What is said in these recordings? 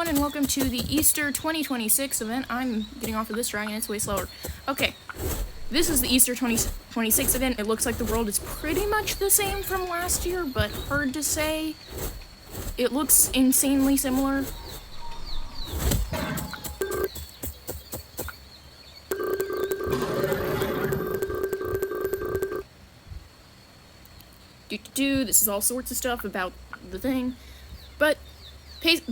everyone, and welcome to the Easter 2026 event. I'm getting off of this dragon, it's way slower. Okay, this is the Easter 2026 event. It looks like the world is pretty much the same from last year, but hard to say. It looks insanely similar. This is all sorts of stuff about the thing. But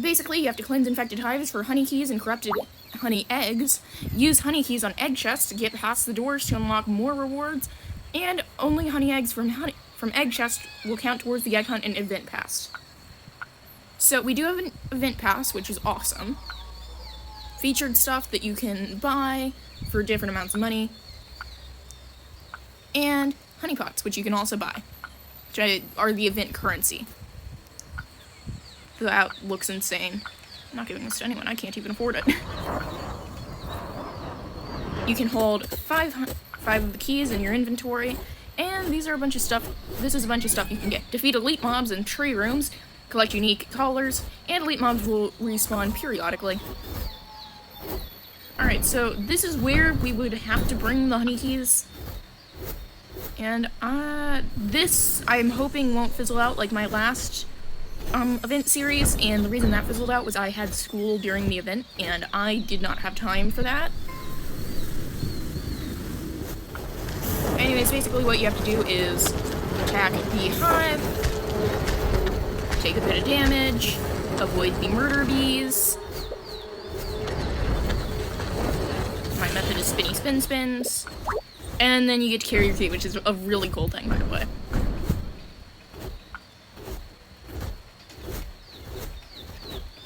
basically, you have to cleanse infected hives for honey keys and corrupted honey eggs. Use honey keys on egg chests to get past the doors to unlock more rewards. And only honey eggs from egg chests will count towards the egg hunt and event pass. So we do have an event pass, which is awesome. Featured stuff that you can buy for different amounts of money. And honey pots, which you can also buy, which are the event currency. That looks insane. I'm not giving this to anyone, I can't even afford it. You can hold five of the keys in your inventory, and these are a bunch of stuff. This is a bunch of stuff you can get. Defeat elite mobs in tree rooms, collect unique collars, and elite mobs will respawn periodically. Alright, so this is where we would have to bring the honey keys. And this I'm hoping won't fizzle out like my last event series, and the reason that fizzled out was I had school during the event, and I did not have time for that. Anyways, basically what you have to do is attack the hive, take a bit of damage, avoid the murder bees. My method is spinny spin spins, and then you get to carry your key, which is a really cool thing, by the way.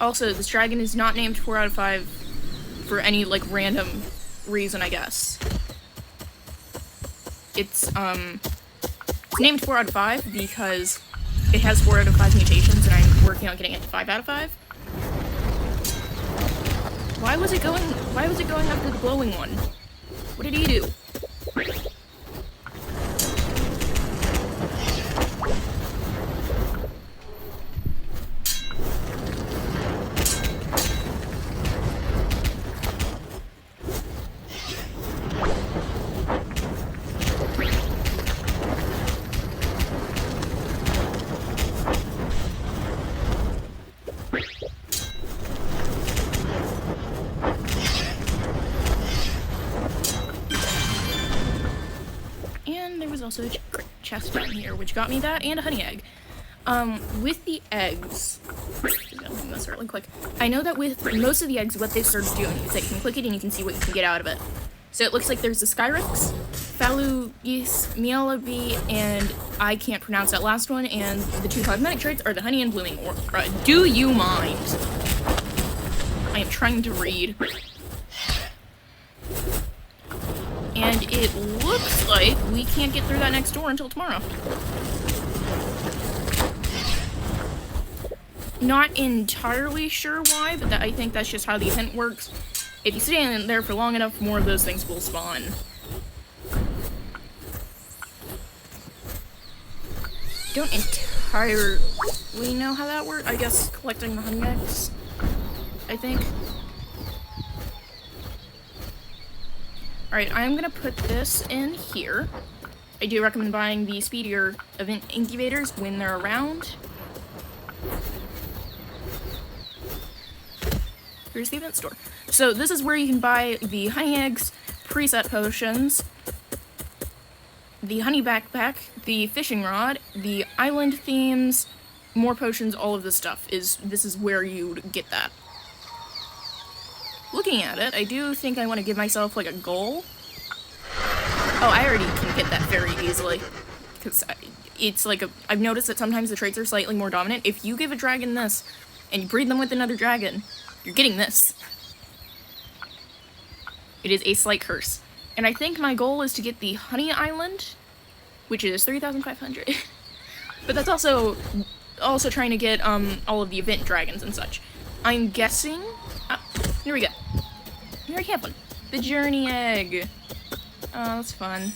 Also, this dragon is not named 4 out of 5 for any, like, random reason, I guess. It's named 4 out of 5 because it has 4 out of 5 mutations, and I'm working on getting it to 5 out of 5. Why was it going after the glowing one? What did he do? Also a chest down here, which got me that, and a honey egg. With the eggs, this really quick. I know that with most of the eggs, what they started doing is that you can click it and you can see what you can get out of it. So it looks like there's the Skyrix, Falugis, Mialabi, and I can't pronounce that last one, and the 2 cosmetic traits are the honey and blooming aura. Do you mind? I am trying to read. And it looks like we can't get through that next door until tomorrow. Not entirely sure why, but I think that's just how the event works. If you stay in there for long enough, more of those things will spawn. Don't entirely know how that works. I guess collecting the honey eggs, I think. Alright, I'm gonna put this in here. I do recommend buying the speedier event incubators when they're around. Here's the event store. So this is where you can buy the honey eggs, preset potions, the honey backpack, the fishing rod, the island themes, more potions, all of this stuff. This is where you get that. Looking at it, I do think I want to give myself, like, a goal. Oh, I already can get that very easily. Because it's like I've noticed that sometimes the traits are slightly more dominant. If you give a dragon this, and you breed them with another dragon, you're getting this. It is a slight curse. And I think my goal is to get the Honey Island, which is 3,500. But that's also trying to get, all of the event dragons and such. I'm guessing... here we go. We already have one. The Journey Egg. Oh, that's fun.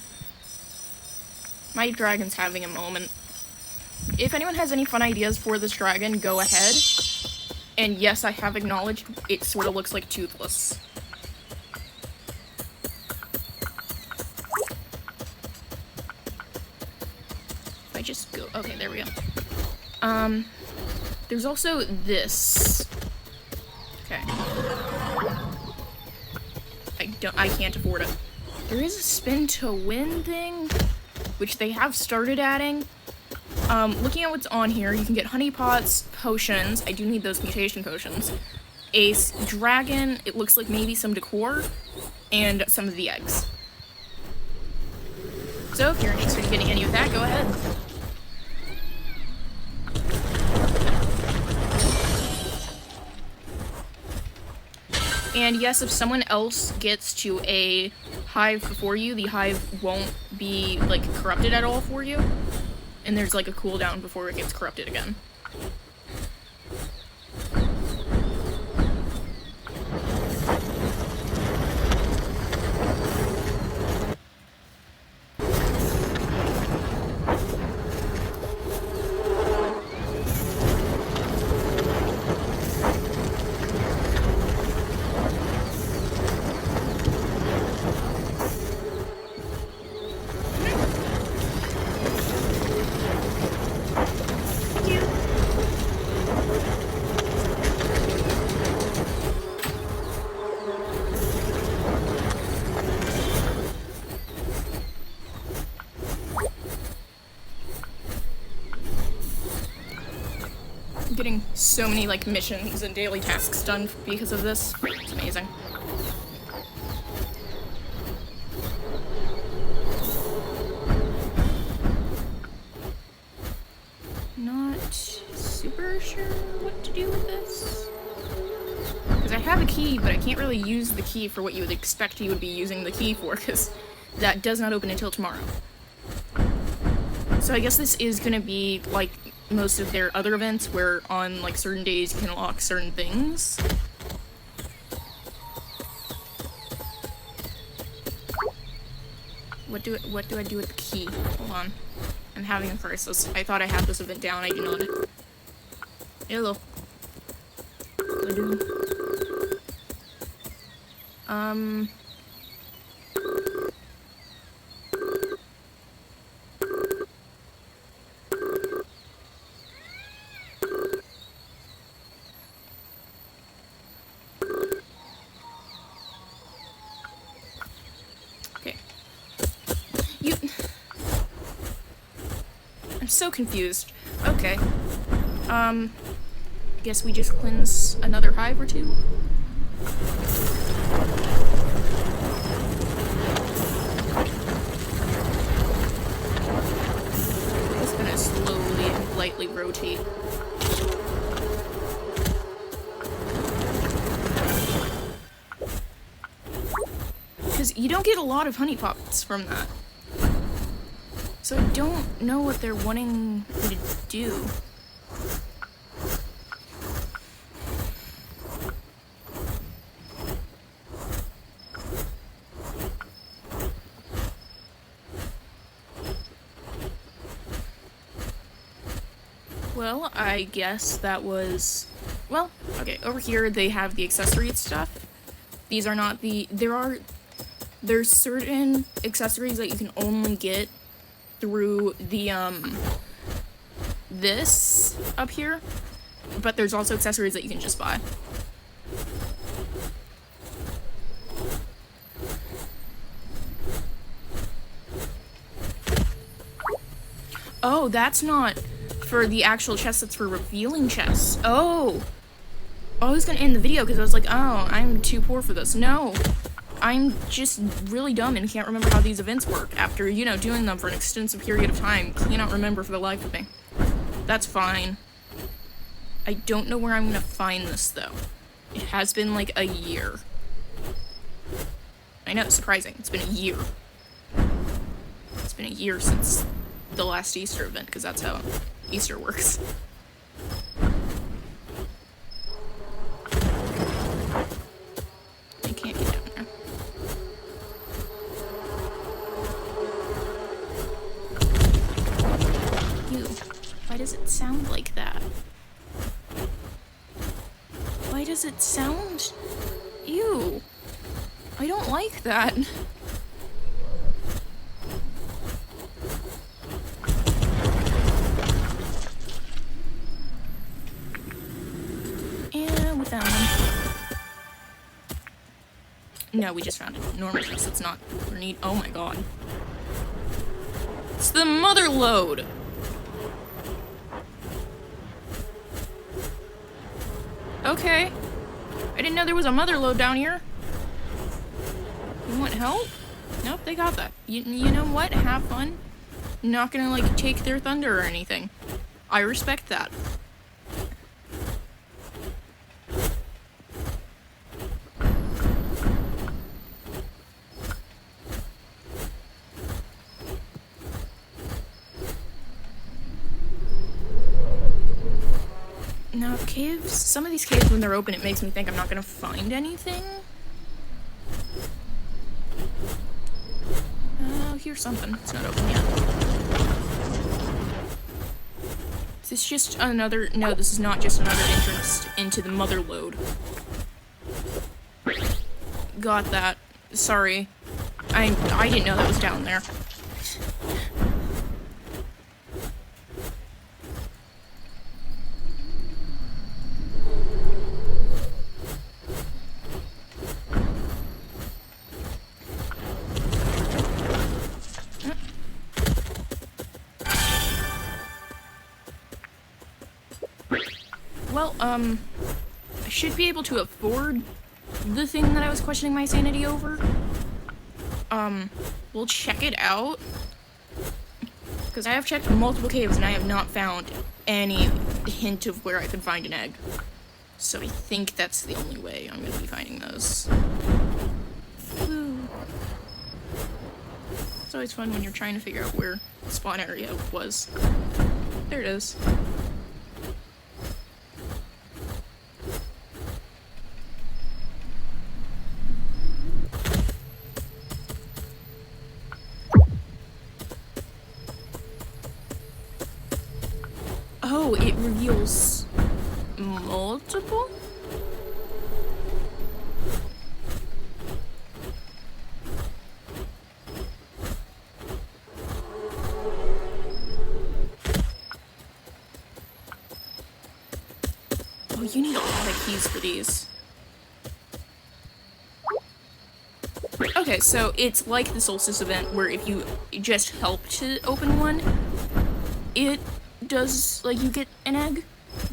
My dragon's having a moment. If anyone has any fun ideas for this dragon, go ahead. And yes, I have acknowledged it sort of looks like Toothless. If I just go, okay, there we go. There's also this. Okay. I can't afford it. There is a spin to win thing, which they have started adding. Looking at what's on here, you can get honey pots, potions. I do need those mutation potions. A dragon, it looks like maybe some decor, and some of the eggs. So if you're interested in getting any of that, go ahead. And yes, if someone else gets to a hive before you, the hive won't be, like, corrupted at all for you. And there's, like, a cooldown before it gets corrupted again. Getting so many, like, missions and daily tasks done because of this. It's amazing. Not super sure what to do with this. Because I have a key, but I can't really use the key for what you would expect you would be using the key for, because that does not open until tomorrow. So I guess this is gonna be, like, most of their other events, where on, like, certain days you can unlock certain things. What do I do with the key? Hold on. I'm having a crisis. I thought I had this event down, I do not. Hello. Okay. I'm so confused. Okay. Guess we just cleanse another hive or two? Just gonna slowly and lightly rotate. Because you don't get a lot of honey pots from that. So I don't know what they're wanting me to do. Well, I guess that was... Well, okay, over here they have the accessories stuff. These are not the... There's certain accessories that you can only get through the, this up here. But there's also accessories that you can just buy. Oh, that's not for the actual chest, that's for revealing chests. Oh! I was gonna end the video because I was like, oh, I'm too poor for this. No! I'm just really dumb and can't remember how these events work after, you know, doing them for an extensive period of time. Cannot remember for the life of me. That's fine. I don't know where I'm gonna find this, though. It has been, like, a year. I know, it's surprising. It's been a year. It's been a year since the last Easter event, because that's how Easter works. I can't get down there. Ew. Why does it sound like that? does it sound? Ew. I don't like that. And we found one. No, we just found a normal piece. It's not grenade. Oh my god. It's the mother load. Okay. I didn't know there was a mother load down here. You want help? Nope, they got that. You know what? Have fun. Not gonna, like, take their thunder or anything. I respect that. Now, caves, some of these caves, when they're open, it makes me think I'm not gonna find anything. Oh, here's something. It's not open yet. Is this just another... No, this is not just another entrance into the mother lode. Got that. Sorry. I didn't know that was down there. Well, I should be able to afford the thing that I was questioning my sanity over. We'll check it out. Because I have checked multiple caves and I have not found any hint of where I could find an egg. So I think that's the only way I'm going to be finding those. Woo. It's always fun when you're trying to figure out where the spawn area was. There it is. Oh, it reveals multiple? Oh, you need a lot of keys for these. Okay, so it's like the Solstice event where if you just help to open one, it does, like, you get an egg.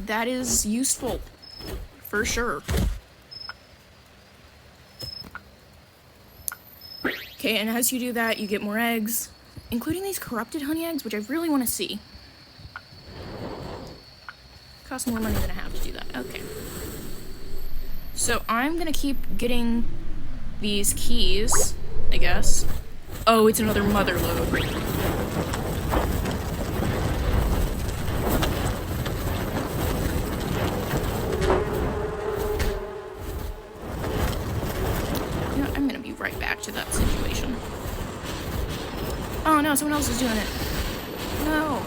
That is useful. For sure. Okay, and as you do that, you get more eggs, including these corrupted honey eggs, which I really want to see. Costs more money than I have to do that. Okay. So I'm gonna keep getting these keys, I guess. Oh, it's another mother load. Right back to that situation. Oh no, someone else is doing it. No.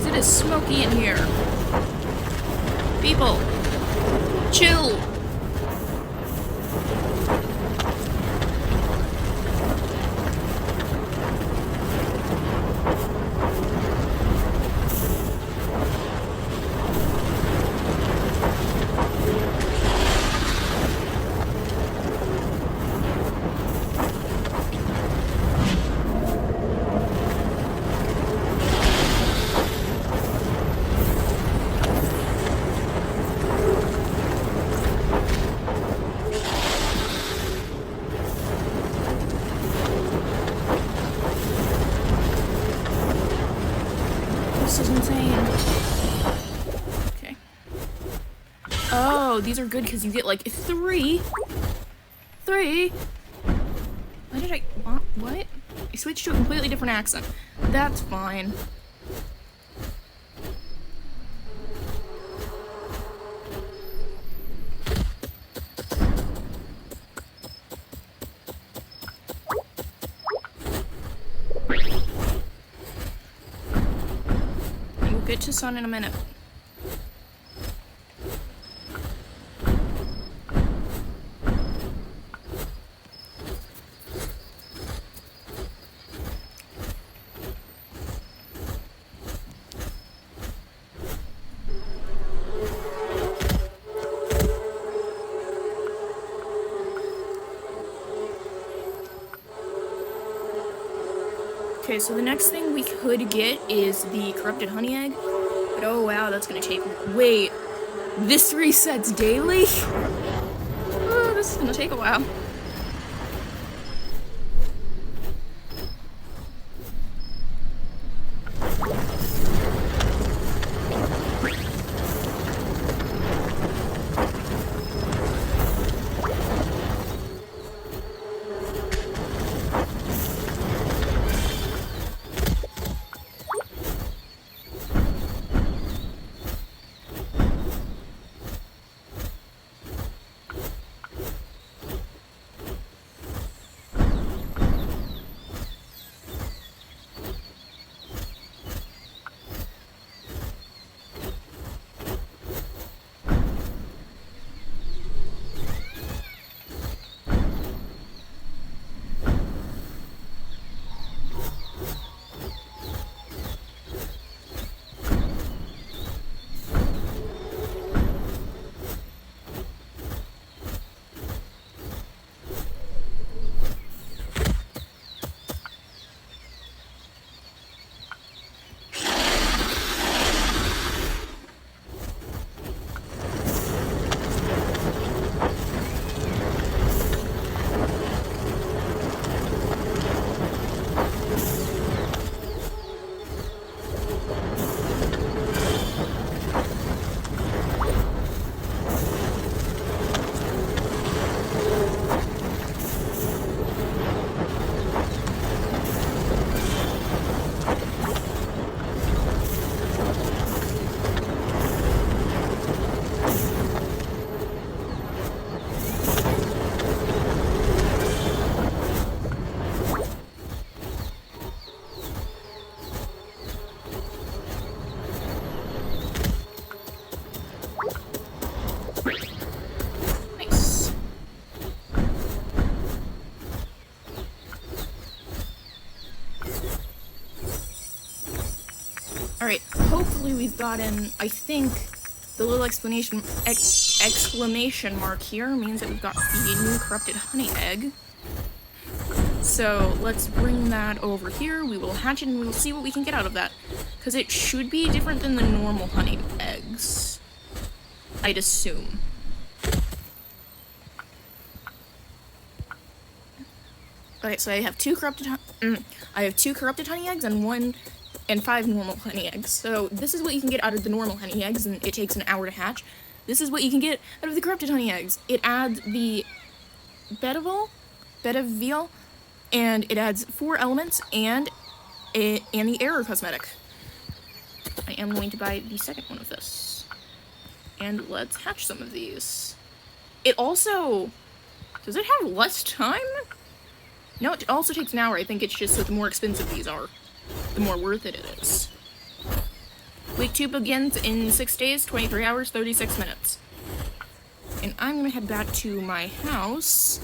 It's smoky in here. People, chill. This is insane. Okay. Oh, these are good because you get like three. did I... What? I switched to a completely different accent. That's fine. We'll get to sun in a minute. Okay, so the next thing we could get is the corrupted honey egg. But oh wow, that's gonna take... Wait, this resets daily? Oh, this is gonna take a while. Nice. Alright, hopefully we've gotten, I think, the little exclamation mark here means that we've got the new corrupted honey egg. So let's bring that over here. We will hatch it and we will see what we can get out of that. Because it should be different than the normal honey eggs, I'd assume. Okay, so I have two corrupted honey eggs and 5 normal honey eggs. So this is what you can get out of the normal honey eggs, and it takes an hour to hatch. This is what you can get out of the corrupted honey eggs. It adds the Bedaviel, and it adds 4 elements and the error cosmetic. I am going to buy the second one of this. And let's hatch some of these. It also... Does it have less time? No, it also takes an hour. I think it's just that the more expensive these are, the more worth it is. Week 2 begins in 6 days, 23 hours, 36 minutes. And I'm gonna head back to my house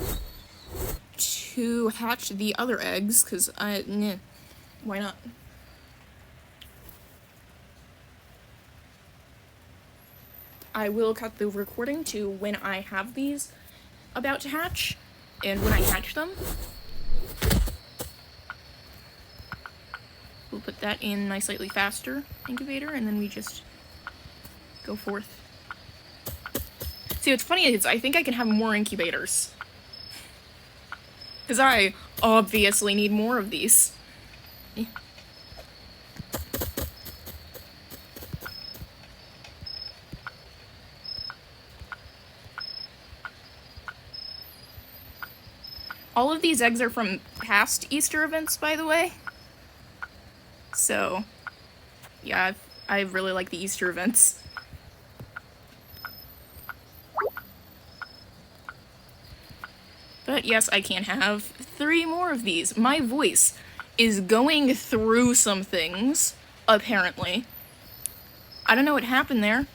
to hatch the other eggs, because why not? I will cut the recording to when I have these about to hatch, and when I hatch them. We'll put that in my slightly faster incubator, and then we just go forth. See, what's funny is I think I can have more incubators. Because I obviously need more of these. Yeah. All of these eggs are from past Easter events, by the way. So, yeah, I really like the Easter events. But yes, I can have 3 more of these. My voice is going through some things, apparently. I don't know what happened there.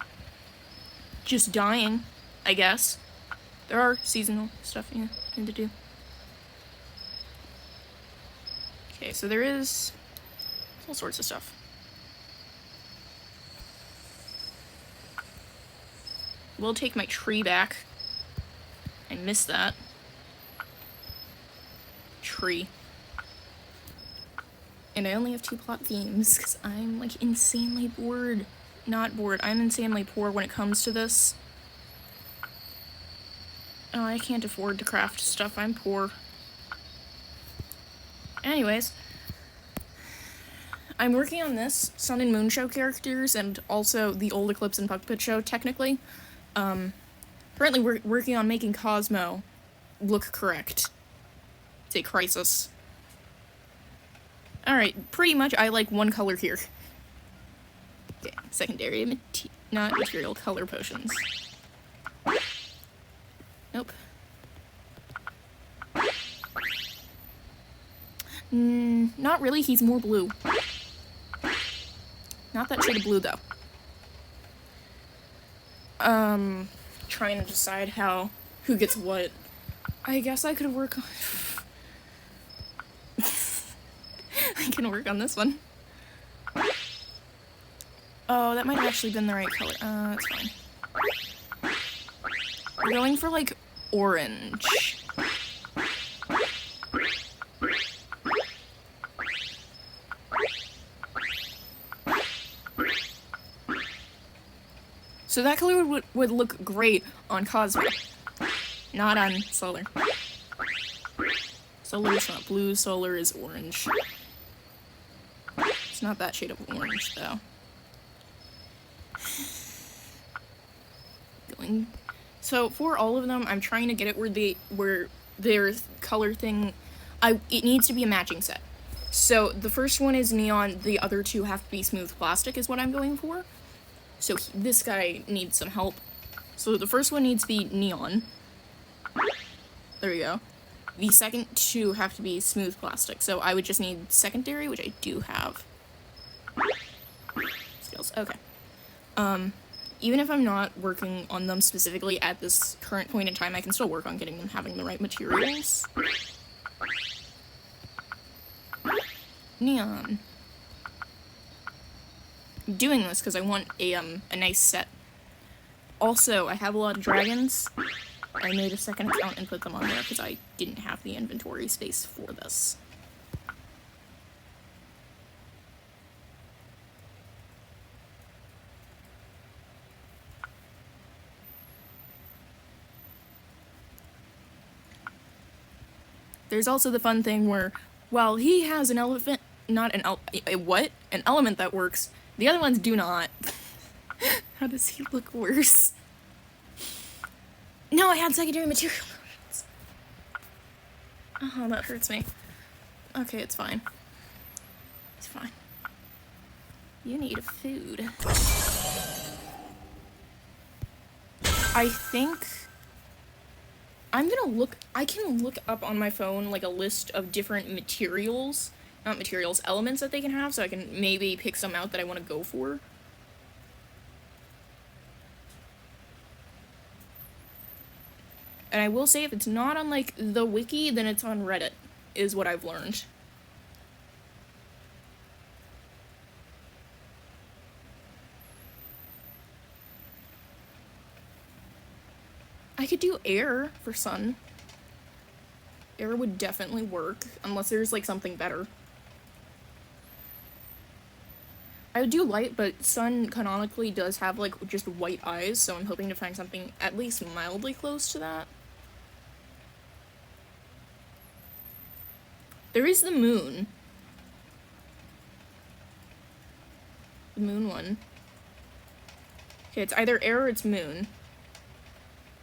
Just dying, I guess. There are seasonal stuff you need to do. Okay, so there is all sorts of stuff. We'll take my tree back. I missed that. Tree. And I only have 2 plot themes because I'm like insanely bored. Not bored. I'm insanely poor when it comes to this. Oh, I can't afford to craft stuff. I'm poor. Anyways, I'm working on this Sun and Moon Show characters and also the old Eclipse and Puppet Show, technically. Currently we're working on making Cosmo look correct. It's a crisis. Alright, pretty much I like one color here. Okay, secondary, not material, color potions. Nope. Not really, he's more blue. Not that shade of blue, though. Trying to decide who gets what. I guess I could work on... I can work on this one. Oh, that might have actually been the right color. That's fine. We're going for, like, orange. So that color would look great on Cosmo. Not on Solar. Solar is not blue, Solar is orange. It's not that shade of orange, though. So for all of them, I'm trying to get it where their color thing, it needs to be a matching set. So the first one is neon, the other 2 have to be smooth plastic is what I'm going for. So this guy needs some help. So the first one needs to be neon. There we go. The second 2 have to be smooth plastic. So I would just need secondary, which I do have. Skills, okay. Even if I'm not working on them specifically at this current point in time, I can still work on getting them having the right materials. Neon. I'm doing this because I want a nice set. Also, I have a lot of dragons. I made a second account and put them on there because I didn't have the inventory space for this. There's also the fun thing where, while he has an elephant, not an an element that works, the other ones do not. How does he look worse? No, I had secondary materials. Oh, that hurts me. Okay, it's fine. It's fine. You need food. I think... I can look up on my phone, like, a list of different materials, not materials, elements that they can have, so I can maybe pick some out that I want to go for. And I will say, if it's not on, like, the wiki, then it's on Reddit, is what I've learned. I could do air for sun. Air would definitely work, unless there's, like, something better. I would do light, but sun canonically does have, like, just white eyes, so I'm hoping to find something at least mildly close to that. There is the moon. The moon one. Okay, it's either air or it's moon.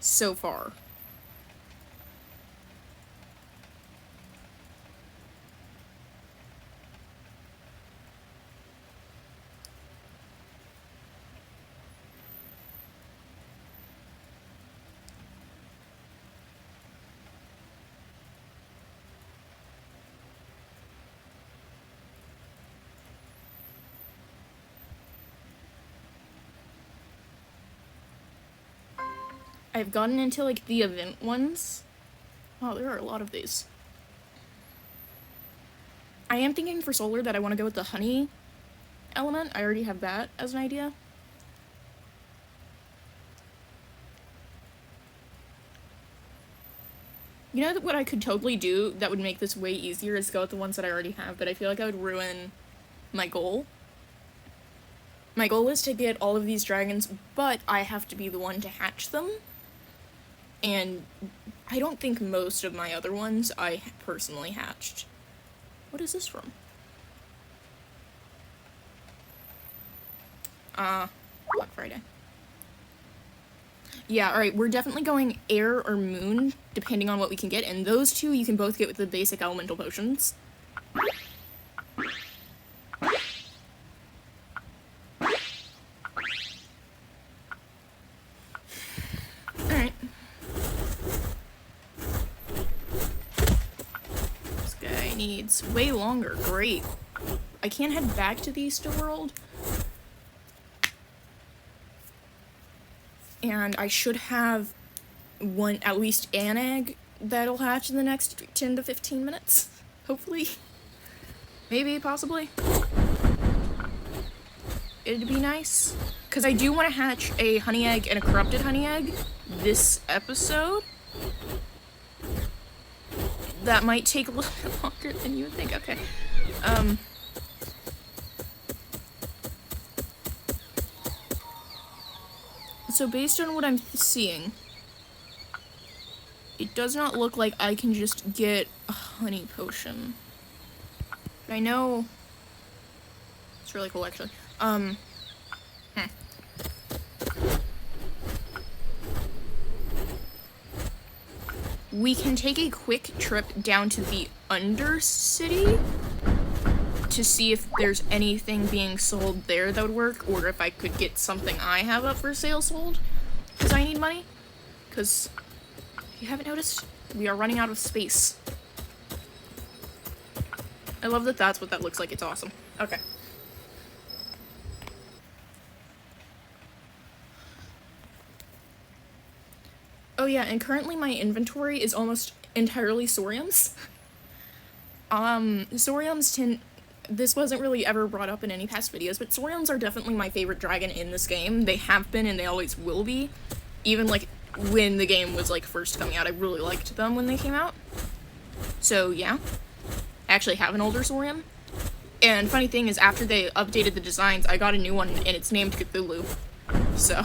So far. I've gotten into, like, the event ones. Wow, there are a lot of these. I am thinking for solar that I want to go with the honey element. I already have that as an idea. You know what I could totally do that would make this way easier is go with the ones that I already have, but I feel like I would ruin my goal. My goal is to get all of these dragons, but I have to be the one to hatch them. And I don't think most of my other ones I personally hatched. What is this from? Black Friday. Yeah, alright, we're definitely going air or moon, depending on what we can get, and those two you can both get with the basic elemental potions. Alright. This guy needs way longer, great. I can't head back to the Easter World. And I should have at least an egg that'll hatch in the next 10 to 15 minutes. Hopefully. Maybe, possibly. It'd be nice. Because I do want to hatch a honey egg and a corrupted honey egg this episode. That might take a little bit longer than you would think. Okay. So based on what I'm seeing, it does not look like I can just get a honey potion. But I know it's really cool, actually. We can take a quick trip down to the Undercity to see if there's anything being sold there that would work, or if I could get something I have up for sale sold, because I need money. Because, if you haven't noticed, we are running out of space. I love that that's what that looks like. It's awesome. Okay. Oh yeah, and currently my inventory is almost entirely Saurians. Saurians this wasn't really ever brought up in any past videos, but Saurians are definitely my favorite dragon in this game. They have been and they always will be. Even, like, when the game was, like, first coming out, I really liked them when they came out. So, yeah. I actually have an older Saurian. And funny thing is, after they updated the designs, I got a new one, and it's named Cthulhu. So.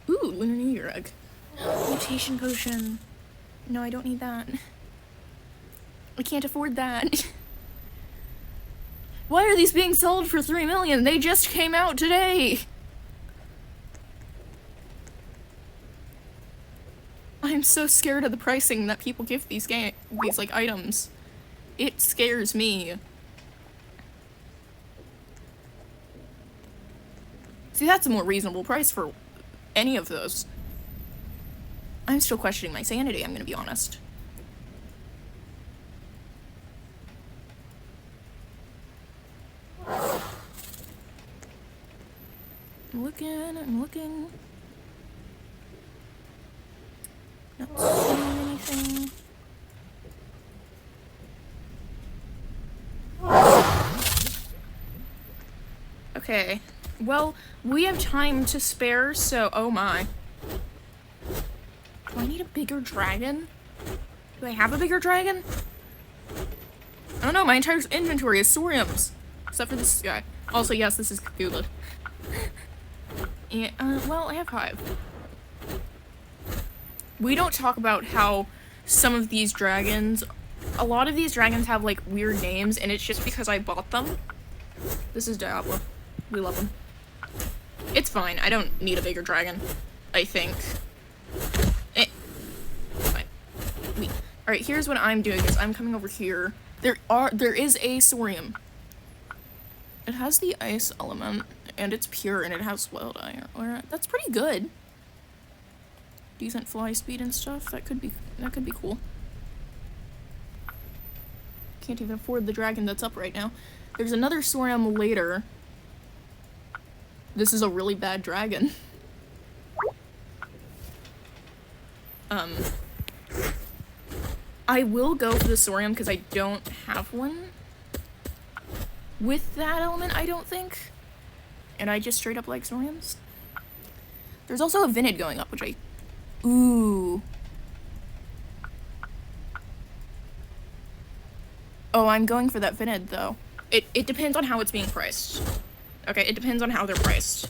Ooh, Lunar New Year egg. Mutation potion. No, I don't need that. I can't afford that. Why are these being sold for 3 million? They just came out today! I'm so scared of the pricing that people give these like items. It scares me. See, that's a more reasonable price for any of those. I'm still questioning my sanity, I'm gonna be honest. I'm looking. Not seeing anything. Okay. Well, we have time to spare, so oh my. Do I need a bigger dragon? Do I have a bigger dragon? I don't know, my entire inventory is Saurians. Except for this guy. Also, yes, this is Cthulhu. Yeah, well, I have 5. We don't talk about how some of these dragons, a lot of these dragons have, like, weird names, and it's just because I bought them. This is Diablo. We love him. It's fine, I don't need a bigger dragon, I think. Fine. Alright, here's what I'm doing, is I'm coming over here. There is a Saurian. It has the ice element, and it's pure, and it has wild iron. That's pretty good. Decent fly speed and stuff. That could be cool. Can't even afford the dragon that's up right now. There's another Saurian later This is a really bad dragon. I will go for the Saurium because I don't have one with that element, I don't think. And I just straight up like Sauriums. There's also a Vinid going up, which I... Ooh. Oh, I'm going for that Vinid, though. It depends on how it's being priced. Okay, it depends on how they're priced.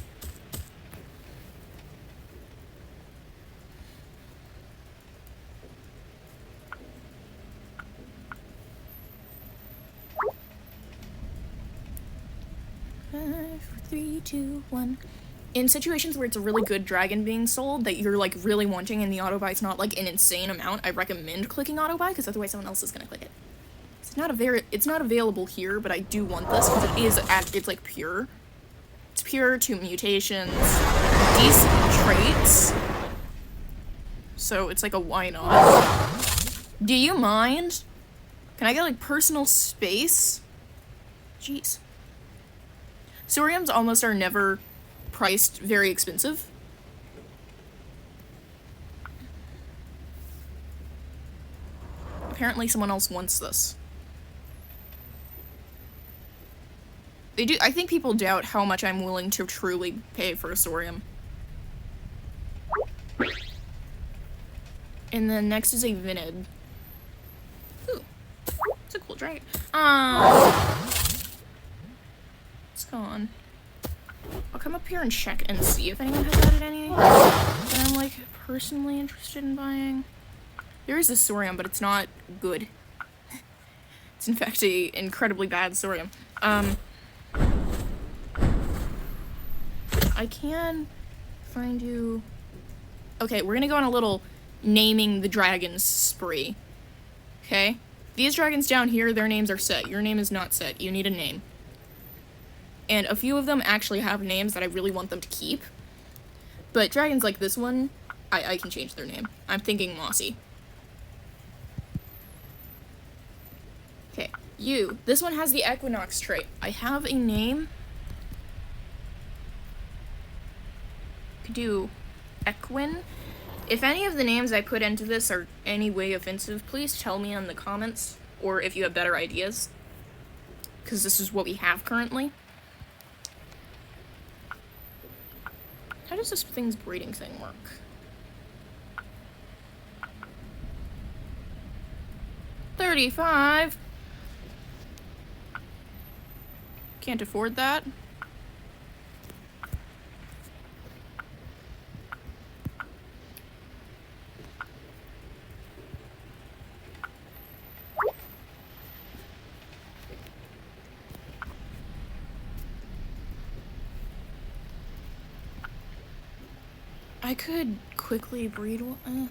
Five, four, three, two, one. In situations where it's a really good dragon being sold that you're like really wanting and the auto buy's not like an insane amount, I recommend clicking auto buy because otherwise someone else is gonna click it. It's not available here, but I do want this because it's like pure. It's pure, 2 mutations, decent traits. So it's like a why not? Do you mind? Can I get like personal space? Jeez. Sauriums almost are never priced very expensive. Apparently someone else wants this. They do. I think people doubt how much I'm willing to truly pay for a Saurium. And then next is a Vinid. Ooh, it's a cool dragon. It's gone. I'll come up here and check and see if anyone has added any that I'm like personally interested in buying. There is a Saurium, but it's not good. It's in fact a incredibly bad Saurium. I can find you... Okay, we're gonna go on a little naming the dragons spree. Okay? These dragons down here, their names are set. Your name is not set. You need a name. And a few of them actually have names that I really want them to keep. But dragons like this one, I can change their name. I'm thinking Mossy. Okay, you. This one has the Equinox trait. I have a name. Could do Equin. If any of the names I put into this are any way offensive, please tell me in the comments, or if you have better ideas. Because this is what we have currently. How does this thing's breeding thing work? $35. Can't afford that. I could quickly breed one.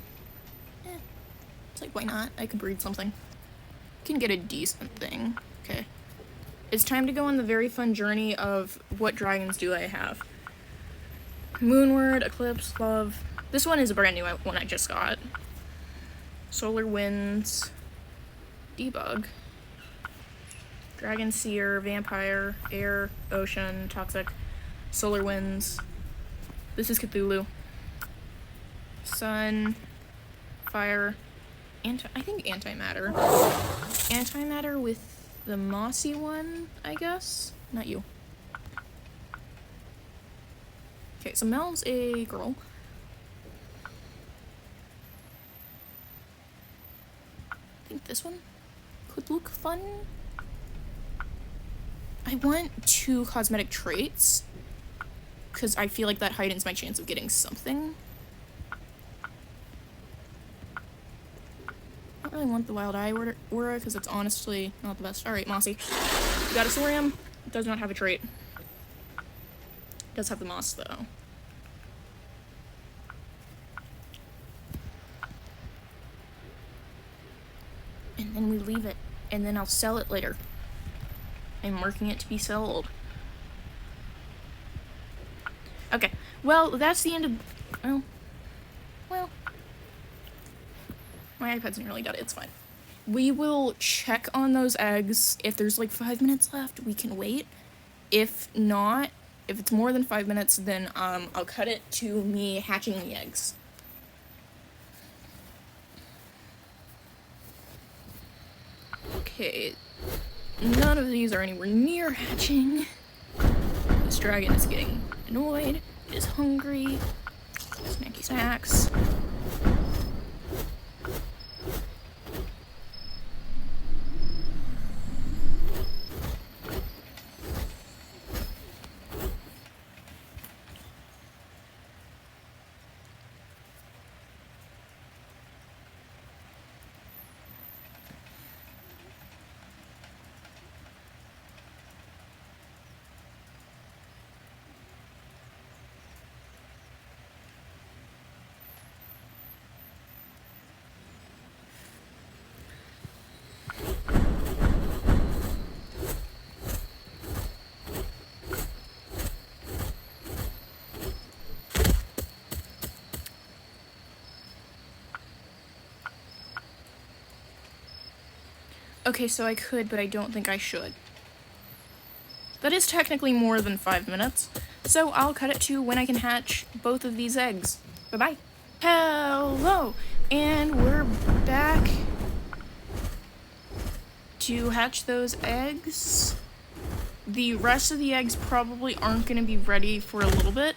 It's like, why not? I could breed something. Can get a decent thing. Okay. It's time to go on the very fun journey of what dragons do I have. Moonward, Eclipse, Love. This one is a brand new one I just got. Solar Winds, Debug, Dragon Seer, Vampire, Air, Ocean, Toxic, Solar Winds. This is Cthulhu. Sun, Fire, I think Antimatter. Antimatter with the mossy one, I guess? Not you. Okay, so Mel's a girl. I think this one could look fun. I want 2 cosmetic traits, because I feel like that heightens my chance of getting something. I don't really want the Wild Eye Aura, because it's honestly not the best. Alright, Mossy. You got a Saurium. It does not have a trait. It does have the moss, though. And then we leave it, and then I'll sell it later. I'm marking it to be sold. Okay, well, that's the end of... Well... My iPad's nearly dead, it's fine. We will check on those eggs. If there's like 5 minutes left, we can wait. If not, If it's more than 5 minutes, then I'll cut it to me hatching the eggs. Okay, none of these are anywhere near hatching. This dragon is getting annoyed. It is hungry. Snacky snacks. Okay, so I could, but I don't think I should. That is technically more than 5 minutes, so I'll cut it to when I can hatch both of these eggs. Bye-bye. Hello, and we're back to hatch those eggs. The rest of the eggs probably aren't going to be ready for a little bit.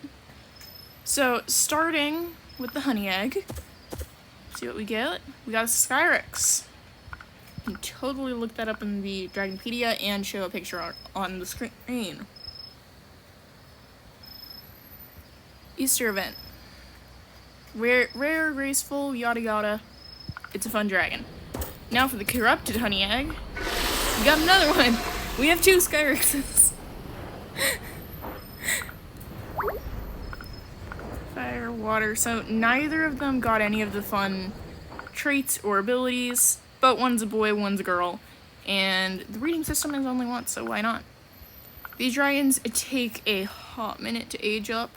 So, starting with the honey egg, see what we get. We got a Skyrix. You can totally look that up in the Dragonpedia and show a picture on the screen. Easter event. Rare, graceful, yada yada. It's a fun dragon. Now for the corrupted honey egg. We got another one! We have 2 Skyrixes. Fire, water. So neither of them got any of the fun traits or abilities. But one's a boy, one's a girl, and the breeding system is only once, so why not? These dragons take a hot minute to age up,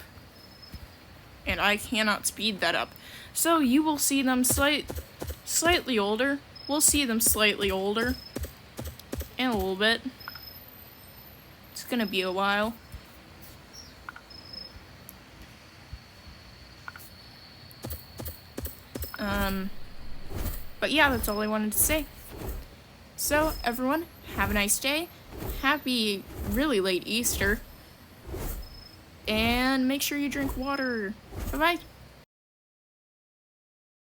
and I cannot speed that up. So you will see them slightly older. We'll see them slightly older in a little bit. It's gonna be a while. But yeah, that's all I wanted to say. So, everyone, have a nice day. Happy, really late Easter. And make sure you drink water. Bye-bye.